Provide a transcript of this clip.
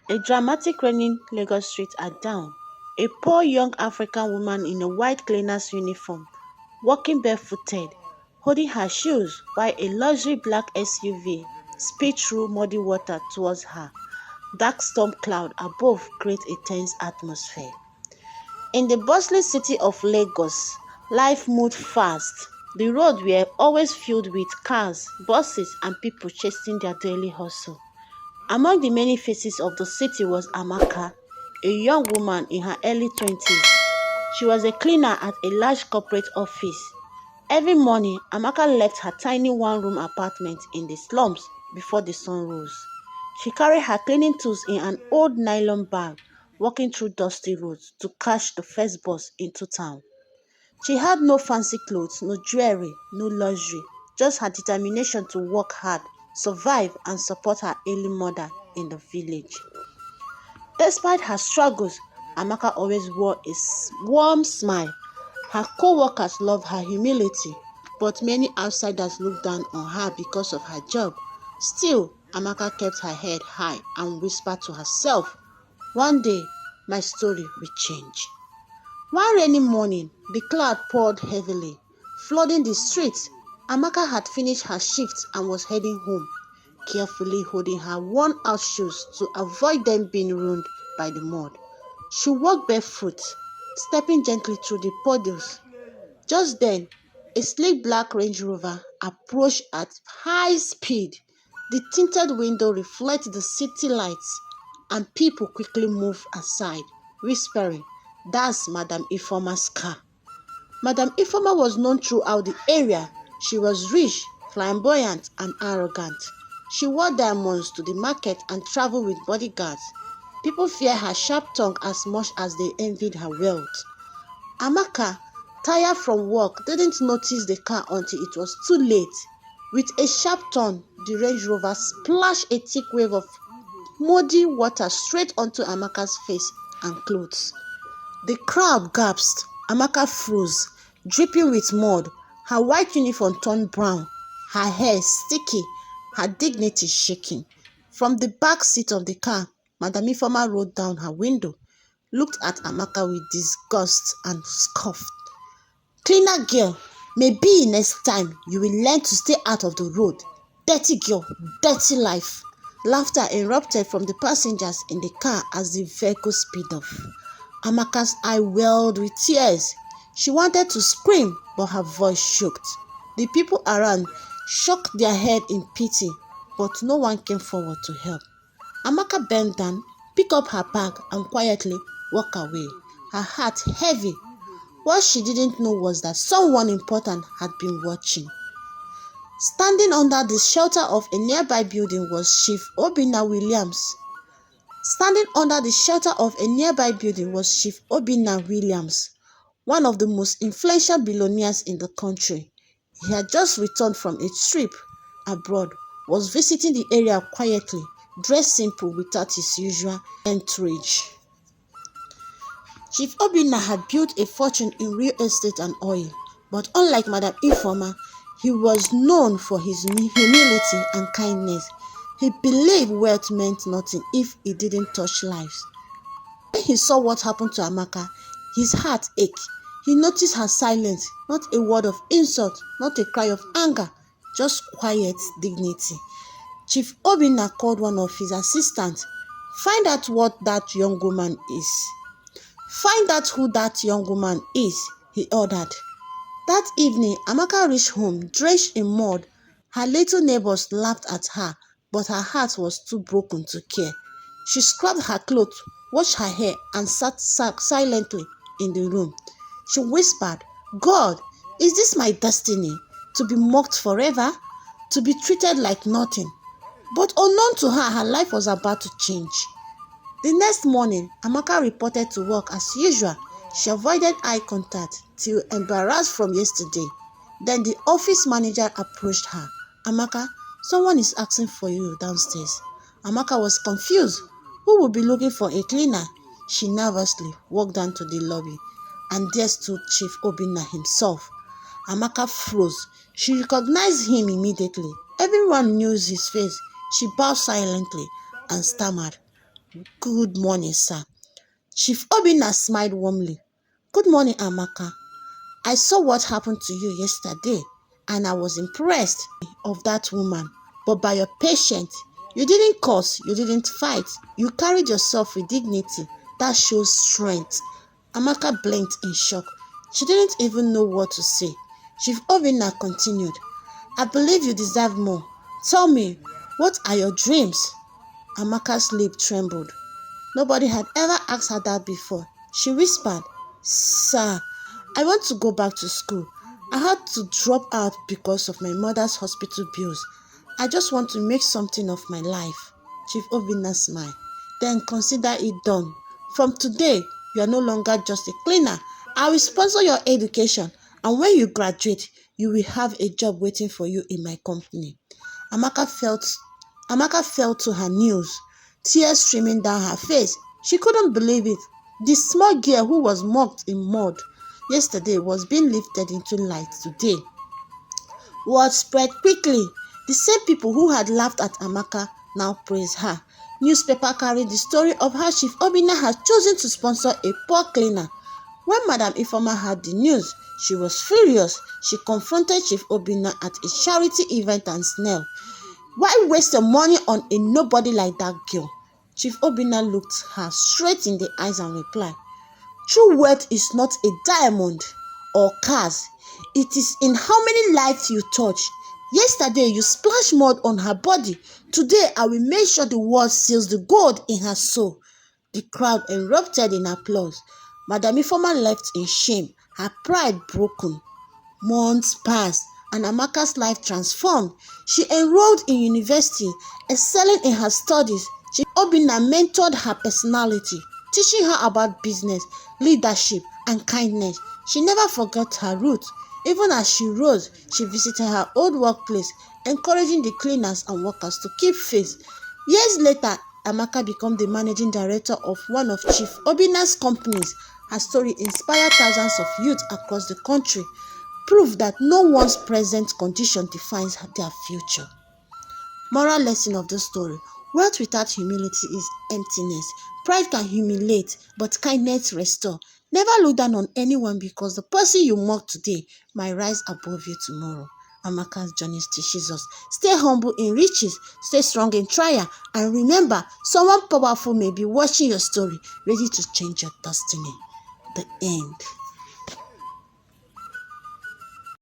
A dramatic raining Lagos streets are down. A poor young African woman in a white cleaner's uniform, walking barefooted, holding her shoes while a luxury black SUV speeds through muddy water towards her. Dark storm cloud above create a tense atmosphere. In the bustling city of Lagos, life moved fast. The roads were always filled with cars, buses, and people chasing their daily hustle. Among the many faces of the city was Amaka, a young woman in her early 20s. She was a cleaner at a large corporate office. Every morning, Amaka left her tiny one-room apartment in the slums before the sun rose. She carried her cleaning tools in an old nylon bag, walking through dusty roads to catch the first bus into town. She had no fancy clothes, no jewelry, no luxury, just her determination to work hard, survive, and support her ailing mother in the village. Despite her struggles, Amaka always wore a warm smile. Her co-workers loved her humility, but many outsiders looked down on her because of her job. Still, Amaka kept her head high and whispered to herself, "One day, my story will change." One rainy morning, the cloud poured heavily, flooding the streets. Amaka had finished her shift and was heading home, carefully holding her worn-out shoes to avoid them being ruined by the mud. She walked barefoot, stepping gently through the puddles. Just then, a sleek black Range Rover approached at high speed. The tinted window reflected the city lights, and people quickly moved aside, whispering, "That's Madam Ifeoma's car." Madam Ifeoma was known throughout the area. She was rich, flamboyant, and arrogant. She wore diamonds to the market and traveled with bodyguards. People feared her sharp tongue as much as they envied her wealth. Amaka, tired from work, didn't notice the car until it was too late. With a sharp turn, the Range Rover splashed a thick wave of muddy water straight onto Amaka's face and clothes. The crowd gasped. Amaka froze, dripping with mud. Her white uniform turned brown, her hair sticky, her dignity shaking. From the back seat of the car, Madam Ifeoma rolled down her window, looked at Amaka with disgust and scoffed. "Cleaner girl, maybe next time you will learn to stay out of the road. Dirty girl, dirty life." Laughter erupted from the passengers in the car as the vehicle sped off. Amaka's eye welled with tears. She wanted to scream, but her voice shook. The people around shook their head in pity, but no one came forward to help. Amaka bent down, picked up her bag, and quietly walked away, her heart heavy. What she didn't know was that someone important had been watching. Standing under the shelter of a nearby building was Chief Obinna Williams. Standing under the shelter of a nearby building was Chief Obinna Williams, one of the most influential billionaires in the country. He had just returned from a trip abroad, was visiting the area quietly, dressed simple without his usual entourage. Chief Obinna had built a fortune in real estate and oil, but unlike Madam Ifeoma, he was known for his humility and kindness. He believed wealth meant nothing if it didn't touch lives. When he saw what happened to Amaka, his heart ached. He noticed her silence, not a word of insult, not a cry of anger, just quiet dignity. Chief Obinna called one of his assistants. "Find out what that young woman is. Find out who that young woman is," he ordered. That evening, Amaka reached home, drenched in mud. Her little neighbors laughed at her, but her heart was too broken to care. She scrubbed her clothes, washed her hair, and sat silently in the room. She whispered, "God, is this my destiny? To be mocked forever? To be treated like nothing?" But unknown to her, her life was about to change. The next morning, Amaka reported to work as usual. She avoided eye contact till embarrassed from yesterday. Then the office manager approached her. "Amaka, someone is asking for you downstairs." Amaka was confused. Who would be looking for a cleaner? She nervously walked down to the lobby, and there stood Chief Obinna himself. Amaka froze. She recognized him immediately. Everyone knew his face. She bowed silently and stammered, Good morning, sir. Chief Obinna smiled warmly. Good morning, Amaka. I saw what happened to you yesterday and I was impressed of that woman. But by your patience, you didn't curse, you didn't fight. You carried yourself with dignity. That shows strength. Amaka blinked in shock. She didn't even know what to say. Chief Obinna continued. I believe you deserve more. Tell me, what are your dreams? Amaka's lip trembled. Nobody had ever asked her that before. She whispered, Sir, I want to go back to school. I had to drop out because of my mother's hospital bills. I just want to make something of my life. Chief Obinna smiled. Then consider it done. From today, you are no longer just a cleaner. I will sponsor your education, and when you graduate, you will have a job waiting for you in my company. Amaka felt Amaka fell to her knees, tears streaming down her face. She couldn't believe it. The small girl who was mocked in mud yesterday was being lifted into light today. Word spread quickly. The same people who had laughed at Amaka now praised her. Newspaper carried the story of how Chief Obinna had chosen to sponsor a poor cleaner. When Madam Ifeoma heard the news, she was furious. She confronted Chief Obinna at a charity event and snarled, why waste your money on a nobody like that girl? Chief Obinna looked her straight in the eyes and replied, true wealth is not a diamond or cars. It is in how many lives you touch. Yesterday, you splashed mud on her body. Today, I will make sure the world seals the gold in her soul. The crowd erupted in applause. Madam Ifeoma left in shame, her pride broken. Months passed and Amaka's life transformed. She enrolled in university, excelling in her studies. Chief Obinna mentored her personality, teaching her about business, leadership, and kindness. She never forgot her roots. Even as she rose, she visited her old workplace, encouraging the cleaners and workers to keep faith. Years later, Amaka became the managing director of one of Chief Obinna's companies. Her story inspired thousands of youth across the country, proof that no one's present condition defines their future. Moral lesson of the story: wealth without humility is emptiness. Pride can humiliate, but kindness restore. Never look down on anyone because the person you mock today might rise above you tomorrow. Amaka's journey teaches us. Stay humble in riches, stay strong in trial, and remember, someone powerful may be watching your story, ready to change your destiny. The end.